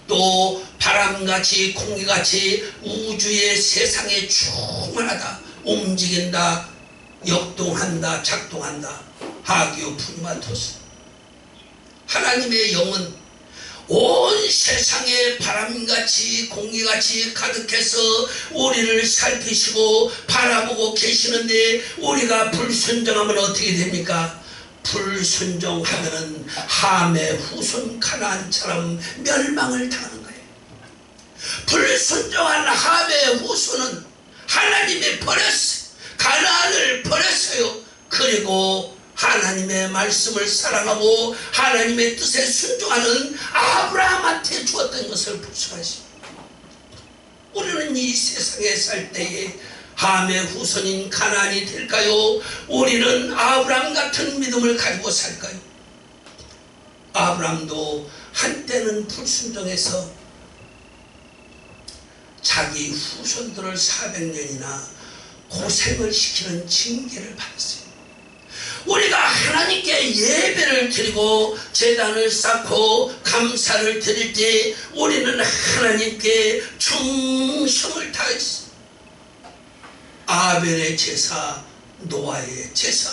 또 바람같이 공기같이 우주의 세상에 충만하다, 움직인다, 역동한다, 작동한다. 하교 푸뉴마토스. 하나님의 영은 온 세상에 바람같이 공기같이 가득해서 우리를 살피시고 바라보고 계시는데 우리가 불순종하면 어떻게 됩니까? 불순종하면은 함의 후손 가나안처럼 멸망을 당하는 거예요. 불순종한 함의 후손은 하나님이 버렸어요. 가나안을 버렸어요. 그리고 하나님의 말씀을 사랑하고 하나님의 뜻에 순종하는 아브라함한테 주었던 것을 불수하십니다. 우리는 이 세상에 살 때에 함의 후손인 가나안이 될까요? 우리는 아브라함 같은 믿음을 가지고 살까요? 아브라함도 한때는 불순종해서 자기 후손들을 400년이나 고생을 시키는 징계를 받았어요. 우리가 하나님께 예배를 드리고 제단을 쌓고 감사를 드릴 때 우리는 하나님께 충성을 다했습니다. 아벨의 제사, 노아의 제사,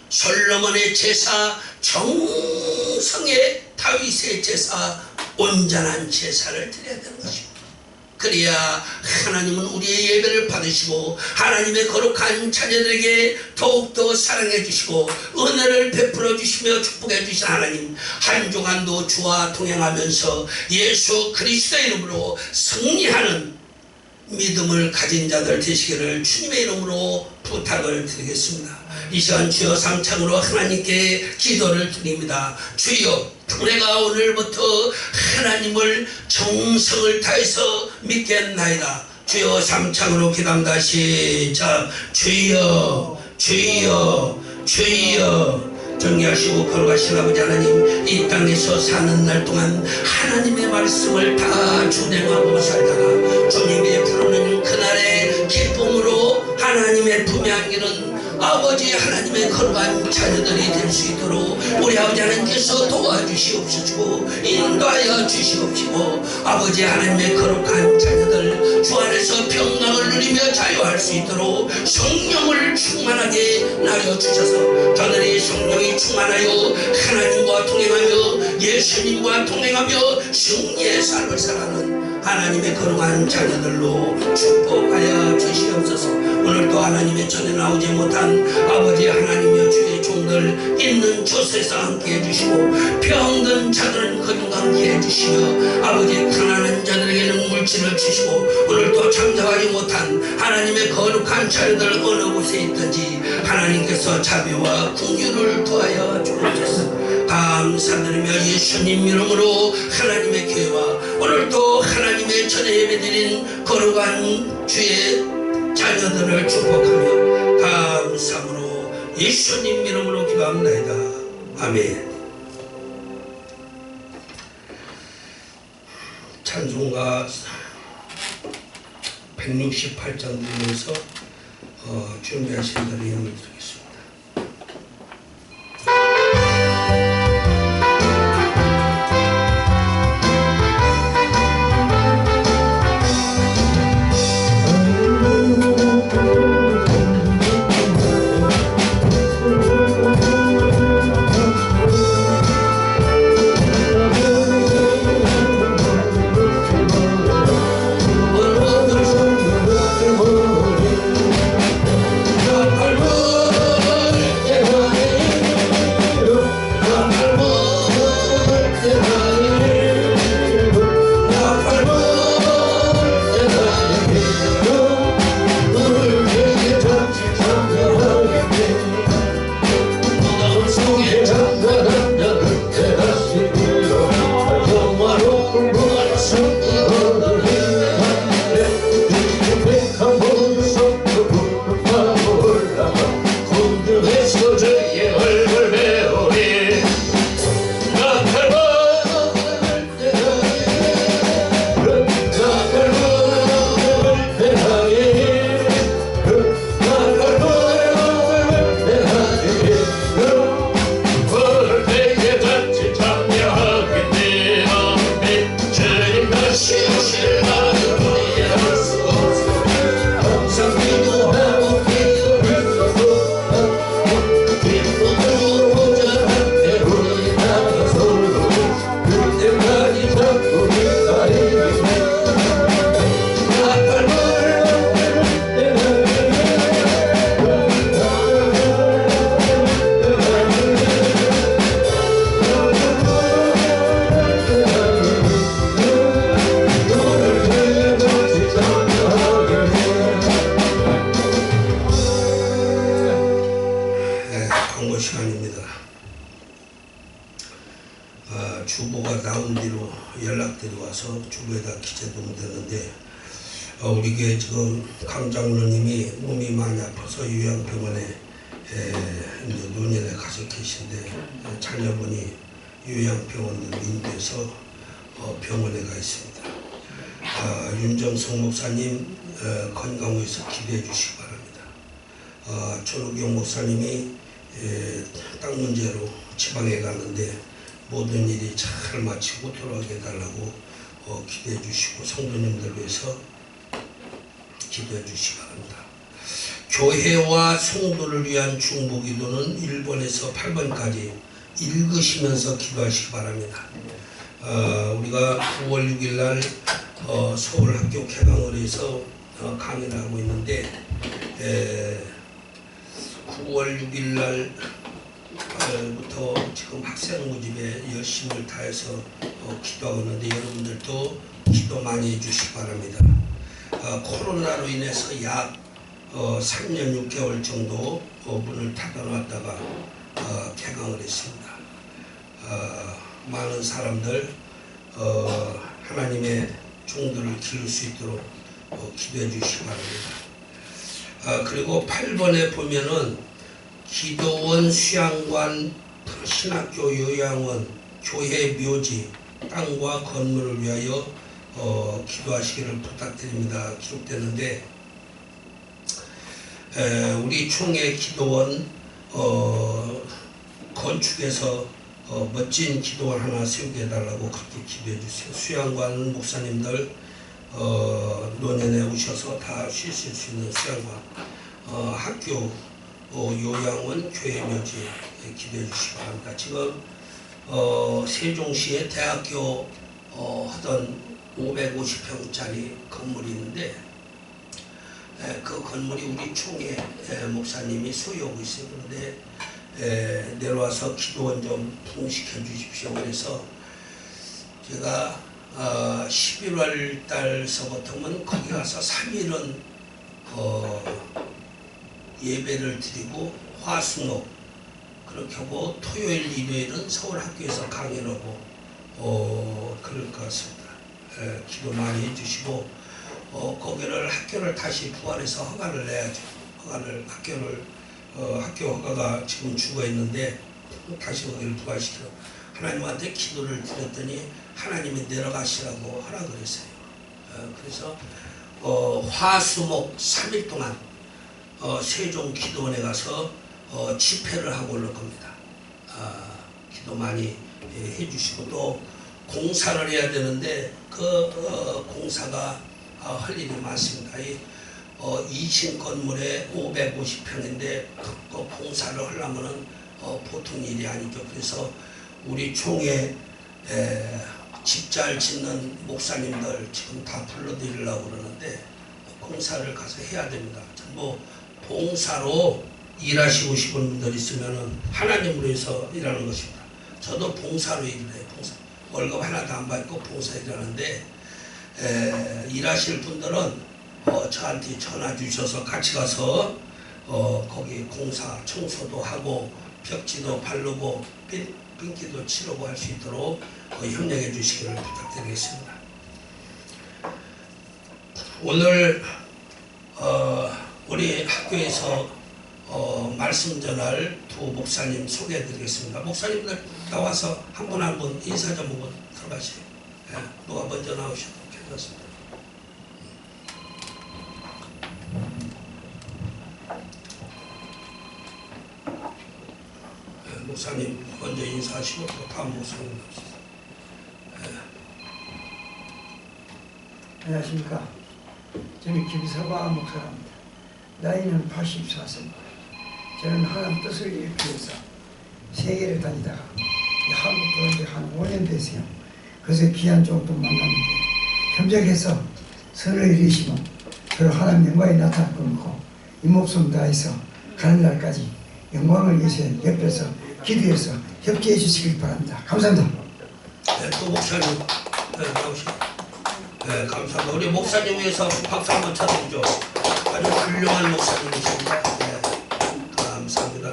솔로몬의 제사, 정성의 다윗의 제사, 온전한 제사를 드려야 되는 것입니다. 그래야 하나님은 우리의 예배를 받으시고 하나님의 거룩한 자녀들에게 더욱더 사랑해 주시고 은혜를 베풀어 주시며 축복해 주신 하나님, 한 주간도 주와 동행하면서 예수 그리스도의 이름으로 승리하는 믿음을 가진 자들 되시기를 주님의 이름으로 부탁을 드리겠습니다. 이 시간 주여 삼창으로 하나님께 기도를 드립니다. 주여, 내가 오늘부터 하나님을 정성을 다해서 믿겠나이다. 주여 삼창으로 기도합니다. 시작. 주여, 주여, 주여. 정리하시고 걸어가신 아버지 하나님, 이 땅에서 사는 날 동안 하나님의 말씀을 다 준행하고 살다가 주님의 부르는 그날의 기쁨으로 하나님의 품에 안기는 아버지 하나님의 거룩한 자녀들이 될 수 있도록 우리 아버지 하나님께서 도와주시옵시고 인도하여 주시옵시고 아버지 하나님의 거룩한 자녀들 주 안에서 평강을 누리 누리며 자유할 수 있도록 성령을 충만하게 나려주셔서 저들이 성령이 충만하여 하나님과 동행하며 예수님과 동행하며 승리의 삶을 살아가는 하나님의 거룩한 자녀들로 축복하여 주시옵소서. 오늘도 하나님의 전에 나오지 못한 아버지 하나님의 주의 종들 있는 곳에서 함께 해주시고 병든 자들은 건강케 해주시며 아버지 가난한 자들에게는 물질을 주시고 오늘도 잠잠하지 못한 하나님의 거룩한 자녀들 어느 곳에 있든지 하나님께서 자비와 긍휼을 더하여 주옵소서. 감사드리며 예수님 이름으로 하나님의 교회와 오늘도 하나님의 전에 예배드린 거룩한 주의 자녀들을 축복하며 감사함으로 예수님 이름으로 기도합니다. 아멘. 찬송가 168장 들으면서 준비하신 대로 힘을 드리겠습니다. 주보가 나온 뒤로 연락들이 와서 주보에다 기재되면 되는데 우리 교회 지금 강 장로님이 몸이 많이 아파서 요양병원에 이제 논의에 가서 계신데 자녀분이 요양병원을 인도해서 병원에 가 있습니다. 윤정성 목사님 건강위해서 기도해 주시기 바랍니다. 조록영 목사님이 땅 문제로 지방에 갔는데 모든 일이 잘 마치고 돌아가게 해달라고 기도해 주시고 성도님들 위해서 기도해 주시기 바랍니다. 교회와 성도를 위한 중보기도는 1번에서 8번까지 읽으시면서 기도하시기 바랍니다. 우리가 9월 6일 날 서울학교 개강을 해서 강의를 하고 있는데 9월 6일 날부터 지금 학생 모집에 열심을 다해서 기도하고 있는데 여러분들도 기도 많이 해주시기 바랍니다. 코로나로 인해서 약 3년 6개월 정도 문을 닫아놨다가 개강을 했습니다. 많은 사람들 하나님의 종들을 기를 수 있도록 기도해 주시기 바랍니다. 그리고 8번에 보면은 기도원, 수양관, 신학교, 요양원, 교회 묘지, 땅과 건물을 위하여 기도하시기를 부탁드립니다. 기록되는데 우리 총회 기도원 건축에서 멋진 기도원 하나 세우게 해달라고 그렇게 기도해 주세요. 수양관 목사님들 내내 오셔서 다 쉬실 수 있는 수양과 학교 요양원 교회 묘지 기도해 주시기 바랍니다. 지금 세종시에 대학교 하던 550평짜리 건물이 있는데 그 건물이 우리 총회 목사님이 소유하고 있어요. 그런데 내려와서 기도원 좀 부흥시켜 주십시오. 그래서 제가 11월 달서부터는 거기 가서 3일은 예배를 드리고 화수목 그렇게 하고 토요일 일요일은 서울 학교에서 강의를 하고 그럴 것 같습니다. 기도 많이 해주시고 거기를 학교를 다시 부활해서 허가를 내야죠. 학교 허가가 지금 죽어 있는데 다시 거기를 부활시켜 하나님한테 기도를 드렸더니 하나님이 내려가시라고 하라 그랬어요. 그래서 화수목 3일 동안 세종 기도원에 가서 집회를 하고 올 겁니다. 기도 많이 해주시고 또 공사를 해야 되는데 그 공사가 할 일이 많습니다. 2층 건물에 550평인데 그 공사를 하려면 보통 일이 아니죠. 그래서 우리 총회 집 잘 짓는 목사님들 지금 다 불러드리려고 그러는데 공사를 가서 해야 됩니다. 전부 봉사로 일하시고 싶은 분들 있으면 하나님으로 해서 일하는 것입니다. 저도 봉사로 일을 해요. 봉사. 월급 하나도 안 받고 봉사 일하는데 일하실 분들은 저한테 전화 주셔서 같이 가서 거기 공사 청소도 하고 벽지도 바르고 빙기도 치르고 할 수 있도록 협력해 주시기를 부탁드리겠습니다. 오늘 우리 학교에서 말씀 전할 두 목사님 소개해 드리겠습니다. 목사님들 나와서 한 분 한 분 인사 좀 하고 들어가세요. 누가 먼저 나오셔도 괜찮습니다. 목사님 먼저 인사하시고 또 다음 목사님 나오시죠. 안녕하십니까. 저는 김서바 목사입니다. 나이는 84세입니다. 저는 하나님 뜻을 이루기 위해서 세계를 다니다가 한국 들어온 지 한 5년 됐어요. 그래서 귀한 종도 만났는데 협력해서 선을 이루시면 서로 하나님 영광이 나타날 겁니다. 이 목숨 다해서 가는 날까지 영광을 위해서 옆에서 기도해서 협조해 주시길 바랍니다. 감사합니다. 네, 또 목사님 나오시죠. 네, 감사합니다. 우리 목사님 위해서 박수 한번 쳐드리죠. 아주 훌륭한 목사님이십니다. 네, 감사합니다.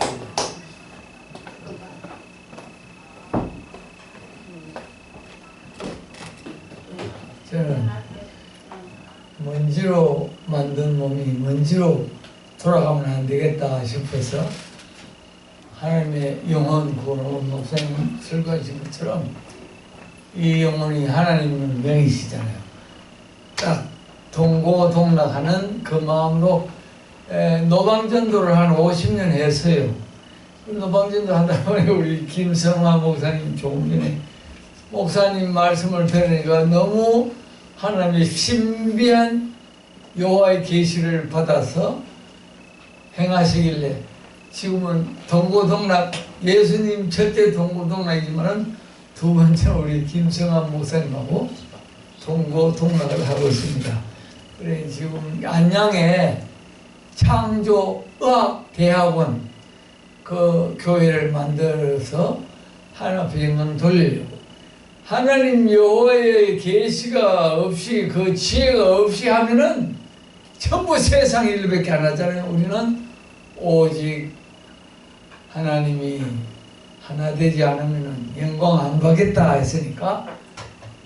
저는 먼지로 만든 몸이 먼지로 돌아가면 안 되겠다 싶어서 하나님의 영혼 구원을 목사님 설교하신 것처럼 이 영혼이 하나님의 명이시잖아요. 딱 동고동락하는 그 마음으로 노방전도를 한 50년 했어요. 노방전도 하다 보니 우리 김성화 목사님 조금 전에 목사님 말씀을 들으니까 너무 하나님의 신비한 여호와의 계시를 받아서 행하시길래 지금은 동고동락, 예수님 첫째 동고동락이지만 두 번째 우리 김성환 목사님하고 동고동락을 하고 있습니다. 그래 지금 안양에 창조의학대학원 그 교회를 만들어서 하나님 앞에 영광 돌리려고 하나님 여호와의 계시가 없이 그 지혜가 없이 하면은 전부 세상 일밖에 안 하잖아요. 우리는 오직 하나님이 하나 되지 않으면 영광 안 받겠다 했으니까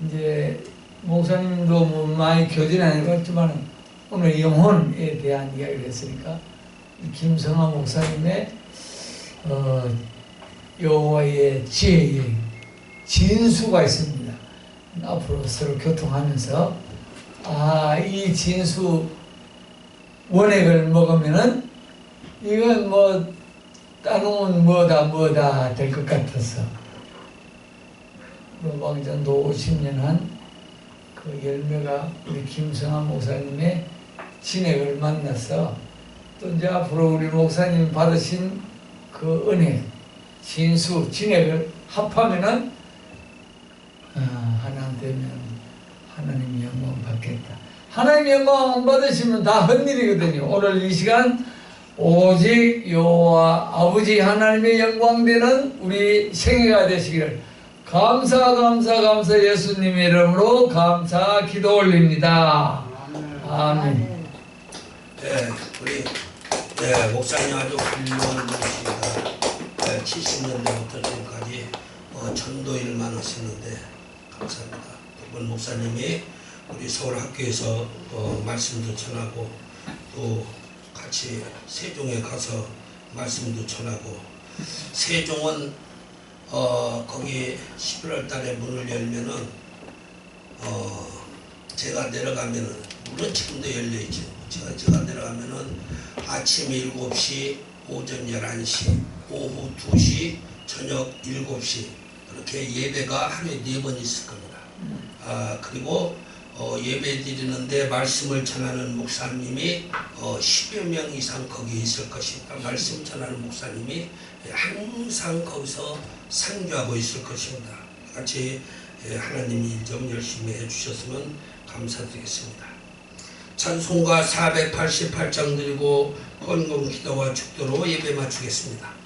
이제 목사님도 뭐 많이 교진 안 해봤지만 오늘 영혼에 대한 이야기를 했으니까 김성화 목사님의 여호와의 지혜의 진수가 있습니다. 앞으로 서로 교통하면서 이 진수 원액을 먹으면은 이건 뭐 따놓은 뭐다 될 것 같아서 노방전도 50년 한 그 그 열매가 우리 김성환 목사님의 진액을 만나서 또 이제 앞으로 우리 목사님 받으신 그 은혜, 진수, 진액을 합하면은 하나 되면 하나님의 영광 받겠다. 하나님의 영광 안 받으시면 다 헛일이거든요. 오늘 이 시간 오직 여호와 아버지 하나님의 영광 되는 우리 생애가 되시기를 감사 예수님의 이름으로 감사 기도 올립니다. 아멘. 네, 우리 목사님 아주 훌륭한 분이시다. 70년대부터 지금까지 전도일만 하셨는데 감사합니다. 두 분 목사님이 우리 서울학교에서 말씀도 전하고 또 같이 세종에 가서 말씀도 전하고 세종은 거기 11월 달에 문을 열면은 제가 내려가면은 물론 지금도 열려있죠. 제가 내려가면은 아침 7시, 오전 11시, 오후 2시, 저녁 7시 그렇게 예배가 하루에 4번 있을 겁니다. 그리고 예배 드리는데 말씀을 전하는 목사님이 10여 명 이상 거기 있을 것입니다. 말씀 전하는 목사님이 항상 거기서 상주하고 있을 것입니다. 같이 하나님이 일 좀 열심히 해주셨으면 감사드리겠습니다. 찬송가 488장 드리고 헌금 기도와 축도로 예배 마치겠습니다.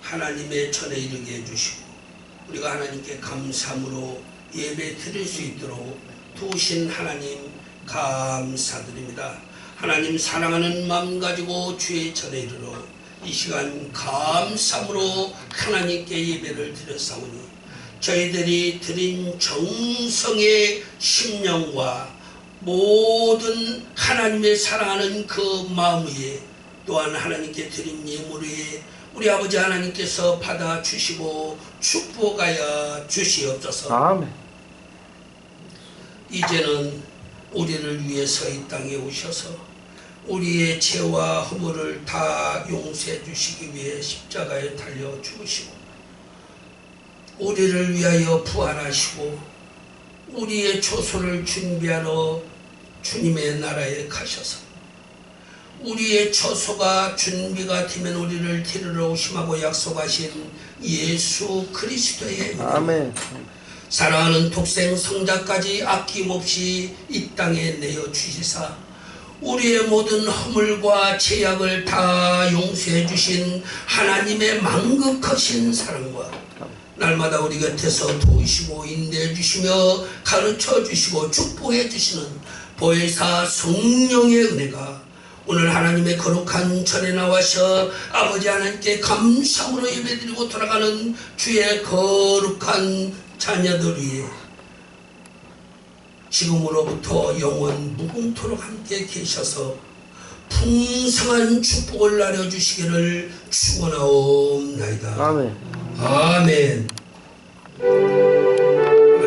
하나님의 전에 이르게 해주시고 우리가 하나님께 감사함으로 예배 드릴 수 있도록 도우신 하나님 감사드립니다. 하나님 사랑하는 마음 가지고 주의 전에 이르러 이 시간 감사함으로 하나님께 예배를 드렸사오니 저희들이 드린 정성의 심령과 모든 하나님의 사랑하는 그 마음 위에 또한 하나님께 드린 예물 위에 우리 아버지 하나님께서 받아주시고 축복하여 주시옵소서. 아멘. 이제는 우리를 위해서 이 땅에 오셔서 우리의 죄와 허물을 다 용서해 주시기 위해 십자가에 달려 죽으시고 우리를 위하여 부활하시고 우리의 초소를 준비하러 주님의 나라에 가셔서 우리의 처소가 준비가 되면 우리를 데리러 오심하고 약속하신 예수 그리스도의 은혜로 아멘. 사랑하는 독생 성자까지 아낌없이 이 땅에 내어주시사 우리의 모든 허물과 죄악을 다 용서해 주신 하나님의 만극하신 사랑과 날마다 우리 곁에서 도우시고 인도해 주시며 가르쳐 주시고 축복해 주시는 보혜사 성령의 은혜가 오늘 하나님의 거룩한 전에 나와서 아버지 하나님께 감사함으로 예배드리고 돌아가는 주의 거룩한 자녀들 위에 지금으로부터 영원 무궁토록 함께 계셔서 풍성한 축복을 나눠주시기를 축원하옵나이다. 아멘. 아멘.